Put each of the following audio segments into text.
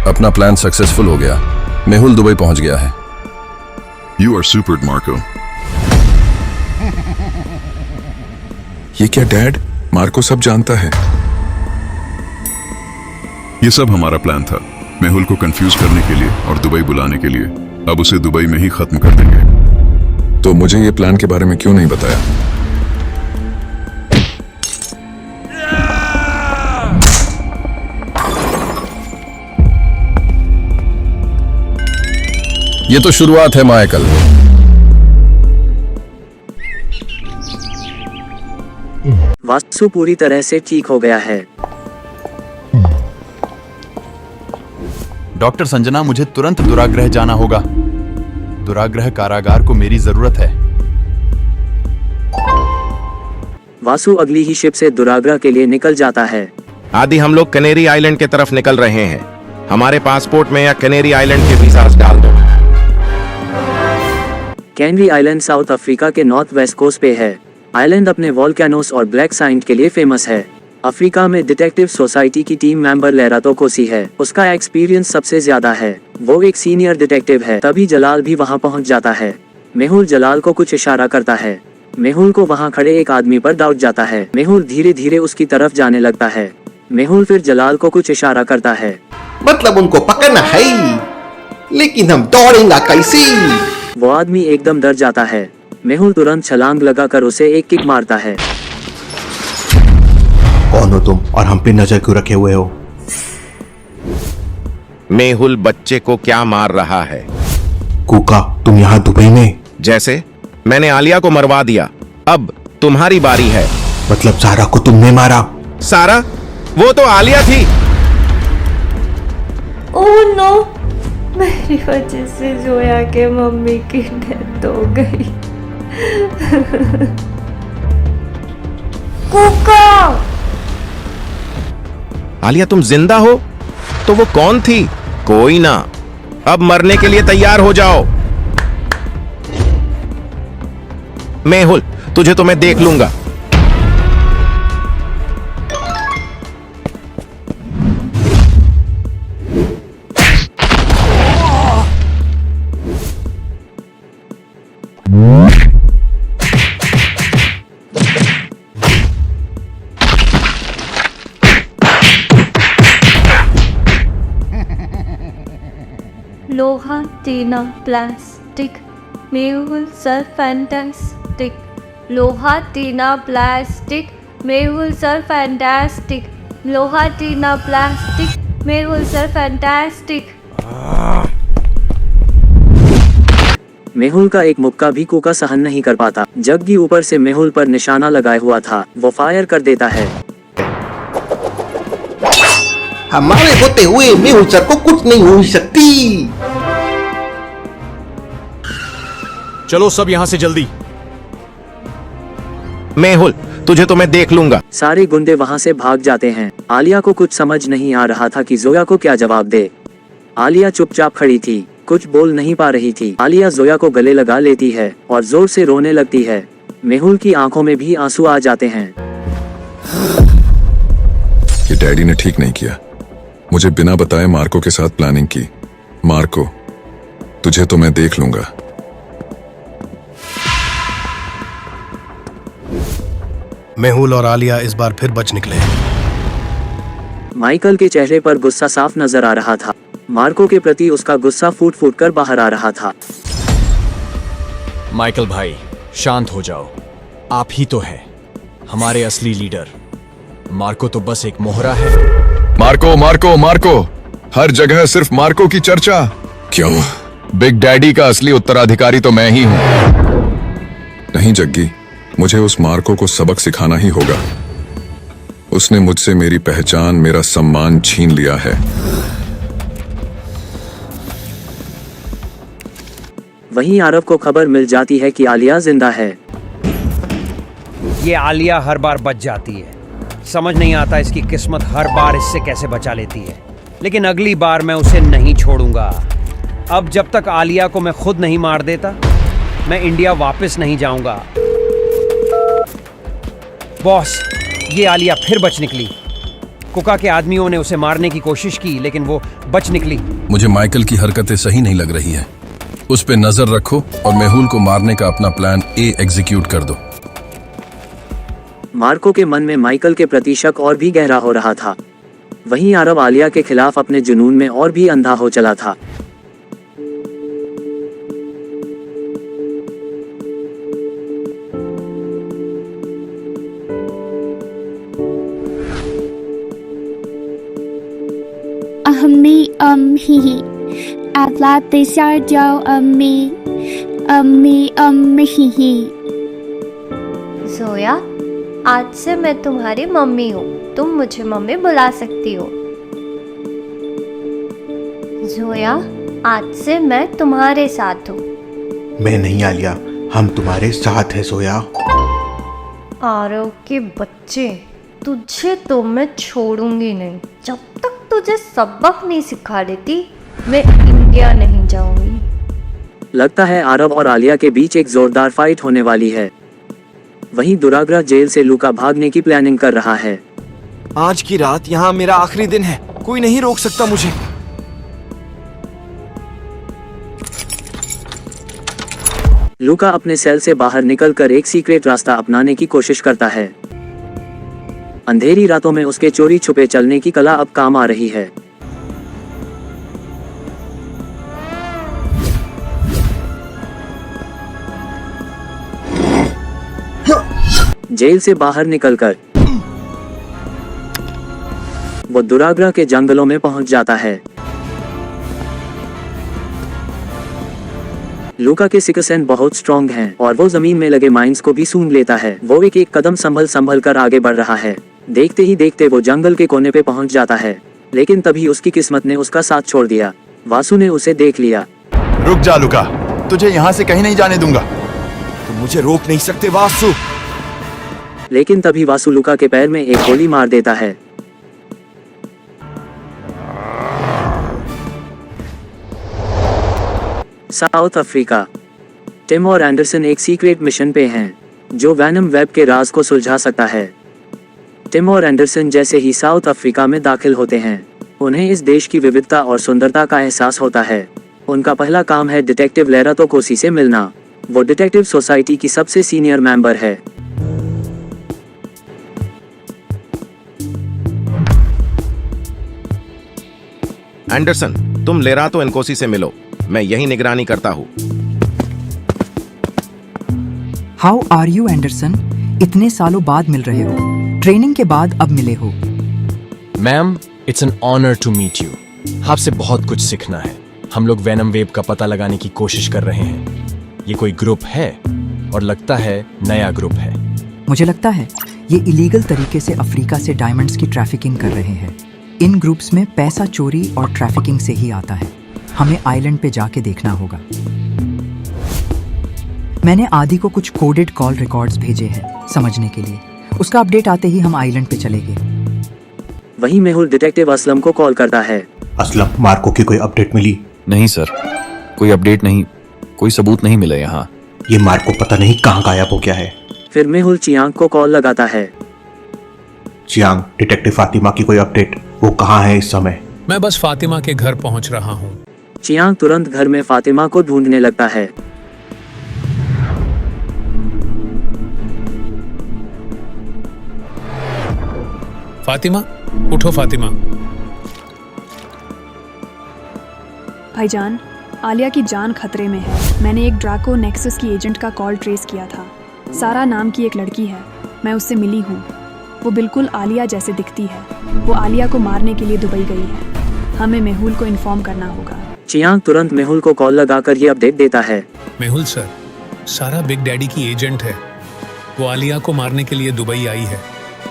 अपना plan successful हो गया। मेहुल दुबई पहुंच गया है। You are superb, Marco. ये क्या डैड? मार्को सब जानता है। ये सब हमारा प्लान था, मेहुल को कंफ्यूज करने के लिए और दुबई बुलाने के लिए। अब उसे दुबई में ही खत्म कर देंगे। तो मुझे ये प्लान के बारे में क्यों नहीं बताया? ये तो शुरुआत है माइकल। वास्तु पूरी तरह से ठीक हो गया है। डॉक्टर संजना, मुझे तुरंत दुराग्रह जाना होगा। दुराग्रह कारागार को मेरी जरूरत है। वासु अगली ही शिप से दुराग्रह के लिए निकल जाता है। आदि हम लोग कनेरी आइलैंड की तरफ निकल रहे हैं। हमारे पासपोर्ट में या कनेरी आइलैंड के वीज़ास डाल दो। कैनरी आइलैंड साउथ अफ्रीका के नॉर्थ वेस्ट कोस्ट पे है। आइलैंड अपने वॉल्केनोस और ब्लैक साइंड के लिए फेमस है। अफ्रीका में डिटेक्टिव सोसाइटी की टीम मेंबर लहरातो कोसी है। उसका एक्सपीरियंस सबसे ज्यादा है। वो एक सीनियर डिटेक्टिव है। तभी जलाल भी वहां पहुंच जाता है। मेहुल जलाल को कुछ इशारा करता है। मेहुल को वहां खड़े एक आदमी पर डाउट जाता है। मेहुल धीरे धीरे उसकी तरफ जाने लगता है। मेहुल फिर जलाल को कुछ इशारा करता है। मतलब उनको पकड़ना है, लेकिन हम दौड़ेंगे कैसे? वो आदमी एकदम डर जाता है। मेहुल तुरंत छलांग लगाकर उसे एक किक मारता है। कौन हो तुम और हम पे नजर क्यों रखे हुए हो? मेहुल बच्चे को क्या मार रहा है? कुका, तुम यहाँ दुबई में? जैसे मैंने आलिया को मरवा दिया, अब तुम्हारी बारी है। मतलब सारा को तुमने मारा? सारा? वो तो आलिया थी। ओह नो, मेरी वजह से जोया के मम्मी की डेथ हो गई। कुका! आलिया, तुम जिंदा हो? तो वो कौन थी? कोई ना, अब मरने के लिए तैयार हो जाओ। मेहुल, तुझे तो मैं देख लूंगा। लोहा, टीना, प्लास्टिक, मेहुल सर फैंटास्टिक। लोहा, टीना, प्लास्टिक, मेहुल सर फैंटास्टिक। लोहा, टीना, plastic, Mehul sir fantastic. Mehul का एक मुक्का भी कुका सहन नहीं कर पाता। जग्गी ऊपर से मेहुल पर निशाना लगाए हुआ था। वो फायर कर देता है। हमारे होते हुए मेहुल सर को कुछ नहीं हो सकती। चलो सब यहां से जल्दी। मेहुल, तुझे तो मैं देख लूंगा। सारे गुंडे वहां से भाग जाते हैं। आलिया को कुछ समझ नहीं आ रहा था कि जोया को क्या जवाब दे। आलिया चुपचाप खड़ी थी, कुछ बोल नहीं पा रही थी। आलिया जोया को गले लगा लेती है और जोर से रोने लगती है। मेहुल की आंखों में भी आंसू आ जाते हैं। ये डैडी ने ठीक नहीं किया। मुझे बिना बताए मार्को के साथ प्लानिंग की। मार्को, तुझे तो मैं देख लूंगा। मेहुल और आलिया इस बार फिर बच निकले। माइकल के चेहरे पर गुस्सा साफ नजर आ रहा था। मार्को के प्रति उसका गुस्सा फूट फूट कर बाहर आ रहा था। माइकल भाई, शांत हो जाओ। आप ही तो है हमारे असली लीडर। मार्को तो बस एक मोहरा है। मार्को, मार्को, मार्को, हर जगह सिर्फ मार्को की चर्चा क्यों? बिग डैडी का असली उत्तराधिकारी तो मैं ही हूं। नहीं जग्गी, मुझे उस मार्को को सबक सिखाना ही होगा। उसने मुझसे मेरी पहचान, मेरा सम्मान छीन लिया है। वहीं आरव को खबर मिल जाती है कि आलिया जिंदा है। ये आलिया हर बार बच जाती है। समझ नहीं आता इसकी किस्मत हर बार इससे कैसे बचा लेती है। लेकिन अगली बार मैं उसे नहीं छोड़ूंगा। अब जब तक आलिया को मैं खुद नहीं मार देता, मैं इंडिया वापस नहीं जाऊंगा। बॉस, ये आलिया फिर बच निकली। कुका के आदमियों ने उसे मारने की कोशिश की लेकिन वो बच निकली। मुझे माइकल की हरकतें सही नहीं लग रही हैं। उस पे नजर रखो और मेहुल को मारने का अपना प्लान ए एग्जीक्यूट कर दो। मार्को के मन में माइकल के प्रति शक और भी गहरा हो रहा था। वहीं आरव आलिया के खिलाफ अपने जुनून में और भी अंधा हो चला था। ही hablaste yo ही। जोया, आज से मैं तुम्हारी मम्मी हूँ, तुम मुझे मम्मी बुला सकती हो। जोया, आज से मैं तुम्हारे साथ हूँ। मैं नहीं आलिया, हम तुम्हारे साथ हैं जोया। आरव के बच्चे, तुझे तो मैं छोड़ूंगी नहीं। जब तक तुझे सबक नहीं सिखा देती मैं इंडिया नहीं जाऊंगी। लगता है आरव और आलिया के बीच एक जोरदार फाइट होने वाली है। वहीं दुराग्रह जेल से लूका भागने की प्लानिंग कर रहा है। आज की रात यहाँ मेरा आखिरी दिन है, कोई नहीं रोक सकता मुझे। लूका अपने सेल से बाहर निकलकर एक सीक्रेट रास्ता अपनाने की कोशिश करता है। अंधेरी रातों में उसके चोरी छुपे चलने की कला अब काम आ रही है। जेल से बाहर निकलकर वो दुराग्रह के जंगलों में पहुंच जाता है। लूका के सिक्स सेंस बहुत स्ट्रॉन्ग हैं और वो जमीन में लगे माइंस को भी सूंघ लेता है। वो एक एक कदम संभल कर आगे बढ़ रहा है। देखते ही देखते वो जंगल के कोने पे पहुंच जाता है, लेकिन तभी उसकी किस्मत ने उसका साथ छोड़ दिया। वासु ने उसे देख लिया। रुक जा लुका, तुझे यहाँ से कहीं नहीं जाने दूंगा। तुम मुझे रोक नहीं सकते वासु। लेकिन तभी वासु लूका के पैर में एक गोली मार देता है। South Africa. टिम और एंडरसन एक सीक्रेट मिशन पे हैं, जो वैनम वेब के राज को सुलझा सकता है। टिम और एंडरसन जैसे ही साउथ अफ्रीका में दाखिल होते हैं, उन्हें इस देश की विविधता और सुंदरता का एहसास होता है। उनका पहला काम है डिटेक्टिव लेरातो कोसी से मिलना। वो डिटेक्टिव सोसाइटी की सबसे सीनियर मेंबर है। एंडरसन, तुम लेरातो एनकोसी से मिलो, मैं यही निगरानी करता हूँ। How are you Anderson? इतने सालों बाद मिल रहे हो, ट्रेनिंग के बाद अब मिले हो। Ma'am, it's an honour to meet you. आपसे बहुत कुछ सीखना है। हम लोग वैनम वेब का पता लगाने की कोशिश कर रहे हैं। ये कोई ग्रुप है और लगता है नया ग्रुप है। मुझे लगता है ये इलीगल तरीके से अफ्रीका से डायमंड्स की ट्रैफिकिंग कर रहे हैं। इन ग्रुप्स में पैसा चोरी और ट्रैफिकिंग से ही आता है। हमें आइलैंड पे जाके देखना होगा। मैंने आदि को कुछ कोडेड कॉल रिकॉर्ड्स भेजे हैं समझने के लिए। उसका अपडेट आते ही हम आइलैंड पे चलेंगे। वहीं मेहुल डिटेक्टिव असलम को कॉल करता है। असलम, मार्को की कोई अपडेट मिली? नहीं सर, कोई अपडेट नहीं, कोई सबूत नहीं मिला यहाँ। ये मार्को पता नहीं कहाँ गायब हो गया है। फिर मेहुल चियांग को कॉल लगाता है। चियांग, डिटेक्टिव फातिमा की कोई अपडेट? वो कहाँ है इस समय? मैं बस फातिमा के घर पहुंच रहा हूँ। चियांग तुरंत घर में फातिमा को ढूंढने लगता है। फातिमा, उठो फातिमा। भाईजान, आलिया की जान खतरे में है। मैंने एक ड्राको नेक्सस की एजेंट का कॉल ट्रेस किया था। सारा नाम की एक लड़की है, मैं उससे मिली हूँ। वो बिल्कुल आलिया जैसे दिखती है। वो आलिया को मारने के लिए दुबई गई है। हमें मेहुल को इन्फॉर्म करना होगा। चियांग तुरंत मेहुल को कॉल लगाकर ये अपडेट देता है। मेहुल सर, सारा बिग डैडी की एजेंट है। वो आलिया को मारने के लिए दुबई आई है।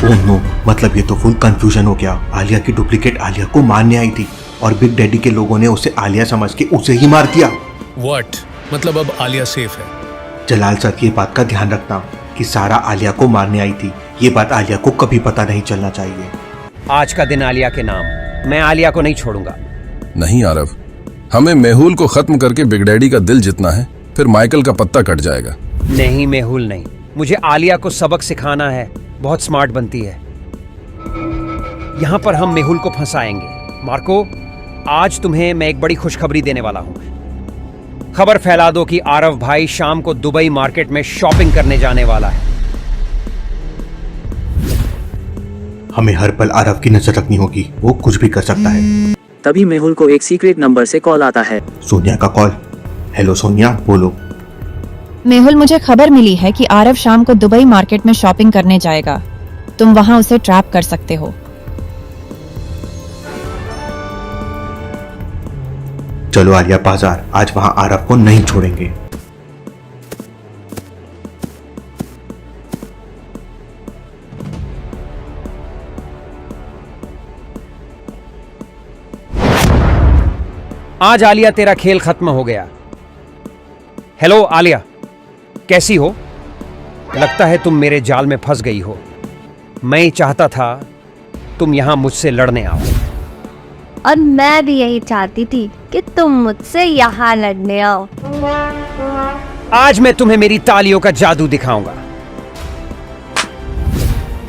ओह नो, मतलब ये तो फुल कंफ्यूजन हो गया। आलिया की डुप्लीकेट आलिया को मारने आई थी और बिग डैडी के लोगों ने उसे आलिया समझ के उसे ही मार दिया। व्हाट? मतलब अब आलिया सेफ है? जलाल सर, ये बात का ध्यान रखना कि सारा आलिया को मारने आई थी। ये बात आलिया को कभी पता नहीं चलना चाहिए। आज का दिन आलिया के नाम। मैं आलिया को नहीं छोड़ूंगा। नहीं आरव, हमें मेहुल को खत्म करके बिग डैडी का दिल जितना है, फिर माइकल का पत्ता कट जाएगा। नहीं मेहुल नहीं, मुझे आलिया को सबक सिखाना है। बहुत स्मार्ट बनती है। यहाँ पर हम मेहुल को फंसाएंगे। मार्को, आज तुम्हें मैं एक बड़ी खुशखबरी देने वाला हूँ। खबर फैला दो कि आरव भाई शाम को दुबई मार्केट में शॉपिंग करने जाने वाला है। हमें हर पल आरव की नजर रखनी होगी, वो कुछ भी कर सकता है। तभी मेहुल को एक सीक्रेट नंबर से कॉल आता है। सोनिया का कॉल। हेलो सोनिया, बोलो। मेहुल, मुझे खबर मिली है कि आरव शाम को दुबई मार्केट में शॉपिंग करने जाएगा। तुम वहां उसे ट्रैप कर सकते हो। चलो आलिया बाजार, आज वहां आरव को नहीं छोड़ेंगे। आज आलिया तेरा खेल खत्म हो गया। हेलो आलिया, कैसी हो? लगता है तुम मेरे जाल में फंस गई हो। मैं चाहता था तुम यहां मुझसे लड़ने आओ। और मैं भी यही चाहती थी कि तुम मुझसे यहाँ लड़ने आओ। आज मैं तुम्हें मेरी तालियों का जादू दिखाऊंगा।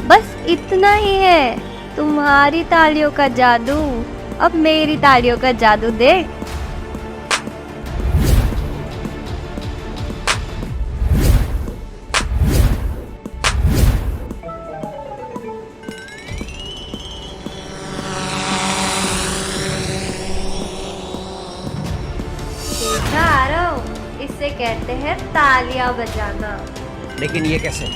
बस इतना ही है, तुम्हारी तालियों का जादू। अब मेरी तालियों का जादू देख। इसे कहते हैं तालियां बजाना। लेकिन ये कैसे?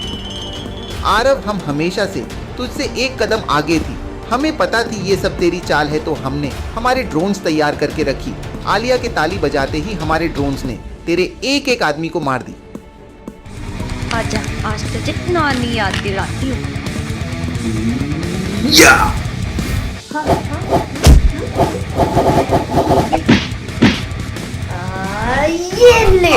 आरव, हम हमेशा से तुझसे एक कदम आगे थी। हमें पता थी ये सब तेरी चाल है, तो हमने हमारे ड्रोन्स तैयार करके रखी। आलिया के ताली बजाते ही हमारे ड्रोन्स ने तेरे एक एक आदमी को मार दी। आजा, आज तो जितना नहीं याद दिलाती हूँ। ये ले।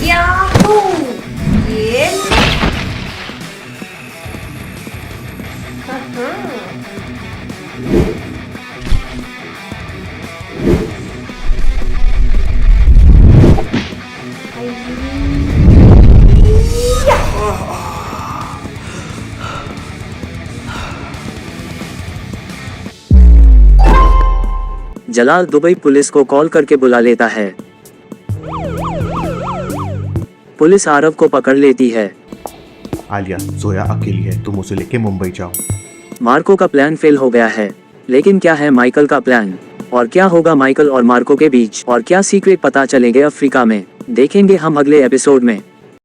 याहू! ये ले। जलाल दुबई पुलिस को कॉल करके बुला लेता है। पुलिस आरव को पकड़ लेती है। आलिया, जोया अकेली है, तुम उसे लेके मुंबई जाओ। मार्को का प्लान फेल हो गया है, लेकिन क्या है माइकल का प्लान? और क्या होगा माइकल और मार्को के बीच? और क्या सीक्रेट पता चलेंगे अफ्रीका में? देखेंगे हम अगले एपिसोड में।